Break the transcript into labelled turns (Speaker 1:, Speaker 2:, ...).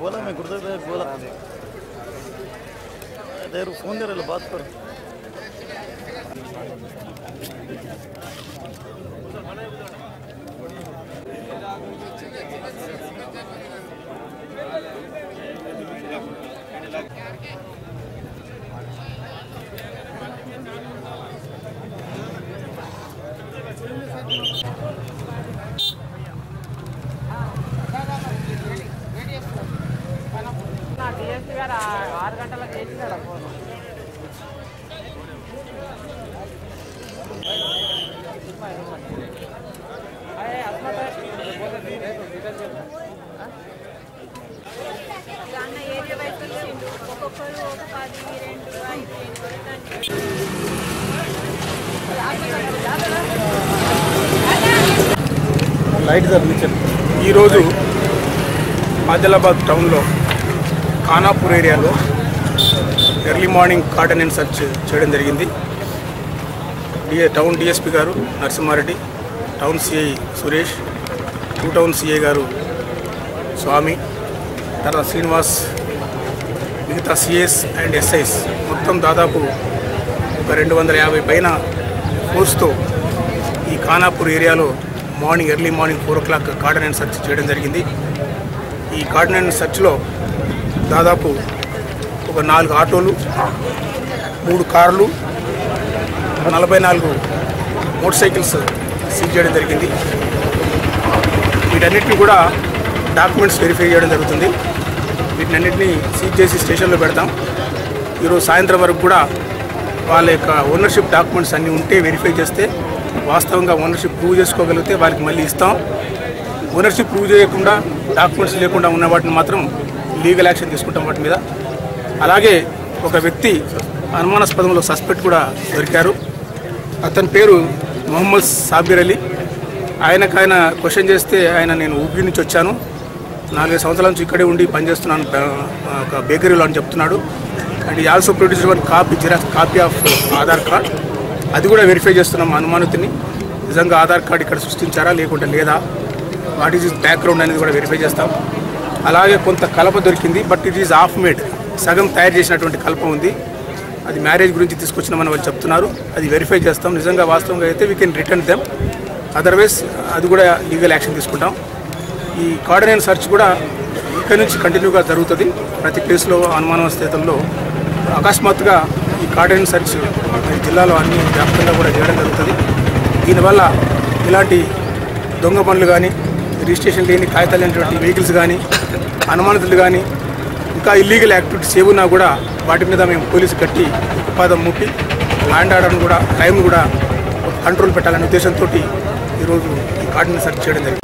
Speaker 1: बोला मैं गुरुदेव बोला देर फोन दे रहे बात कर
Speaker 2: DSP గారు 6 గంటలకు చేసినాడు ఫోన్.
Speaker 3: ఈరోజు ఆదిలాబాద్ టౌన్లో ఖానాపూర్ ఏరియాలో early morning cordon and search చేయడం జరిగింది. టౌన్ డిఎస్పీ గారు Narasimha Reddy, town CI Suresh, 2 town CI గారు స్వామి, తర్వాత శ్రీనివాస్, మిగతా సిఎస్ అండ్ ఎస్ఐస్ మొత్తం దాదాపు ఒక 250 పైన ఫోర్స్తో ఈ ఖానాపూర్ ఏరియాలో early morning 4 o'clock cordon and search చేయడం జరిగింది. ఈ కార్డన్ అండ్ సర్చ్లో దాదాపు ఒక 4 ఆటోలు, 3 కార్లు, 44 మోటార్ సైకిల్స్ సీజ్ చేయడం జరిగింది. వీటన్నిటిని కూడా డాక్యుమెంట్స్ వెరిఫై చేయడం జరుగుతుంది. వీటన్నిటిని సీజ్ చేసి స్టేషన్లో పెడతాం. ఈరోజు సాయంత్రం వరకు కూడా వాళ్ళ యొక్క ఓనర్షిప్ డాక్యుమెంట్స్ అన్నీ ఉంటే వెరిఫై చేస్తే వాస్తవంగా ఓనర్షిప్ ప్రూవ్ చేసుకోగలిగితే వారికి మళ్ళీ ఇస్తాం. ఓనర్షిప్ ప్రూవ్ చేయకుండా డాక్యుమెంట్స్ లేకుండా ఉన్న వాటిని మాత్రం లీగల్ యాక్షన్ తీసుకుంటాం వాటి మీద. అలాగే ఒక వ్యక్తి అనుమానాస్పదంలో సస్పెక్ట్ కూడా దొరికారు. అతని పేరు మొహమ్మద్ సాబిర్ అలీ. ఆయన క్వశ్చన్ చేస్తే నేను ఊపీ నుంచి వచ్చాను, 4 సంవత్సరాల నుంచి ఇక్కడే ఉండి పనిచేస్తున్నాను ఒక బేకరీలో అని చెప్తున్నాడు. అండ్ ఈ also produced 1 xerox copy of Aadhaar card. అది కూడా వెరిఫై చేస్తున్నాం. అనుమానితుని నిజంగా ఆధార్ కార్డు ఇక్కడ సృష్టించారా లేకుంటే లేదా, వాట్ ఈజ్ ఇస్ బ్యాక్గ్రౌండ్ అనేది కూడా వెరిఫై చేస్తాం. అలాగే కొంత కలప దొరికింది, but it is half made, సగం తయారు చేసినటువంటి కలప ఉంది. అది మ్యారేజ్ గురించి తీసుకొచ్చినామని వాళ్ళు చెప్తున్నారు. అది వెరిఫై చేస్తాం. నిజంగా వాస్తవంగా అయితే we can return them, otherwise అది కూడా లీగల్ యాక్షన్ తీసుకుంటాం. ఈ కార్డన్ అండ్ సర్చ్ కూడా ఇక్కడి నుంచి కంటిన్యూగా జరుగుతుంది. ప్రతి ప్లేస్లో అనుమానాస్పదంలో అకస్మాత్తుగా ఈ కార్డన్ అండ్ సర్చ్ జిల్లాలో అన్ని వ్యాప్తంగా కూడా చేయడం జరుగుతుంది. దీనివల్ల ఇలాంటి దొంగ పనులు కానీ, రిజిస్ట్రేషన్ లేని కాగితాలు లేనటువంటి వెహికల్స్ కానీ, అనుమానితులు కానీ, ఇంకా ఇల్లీగల్ యాక్టివిటీస్ ఏమున్నా కూడా వాటి మీద మేము పోలీసు కట్టి ఉపాధం ముట్టి ల్యాండ్ ఆర్డర్ను కూడా, క్రైమ్ కూడా కంట్రోల్ పెట్టాలనే ఉద్దేశంతో ఈరోజు ఈ కార్డన్ సర్చ్ చేయడం జరిగింది.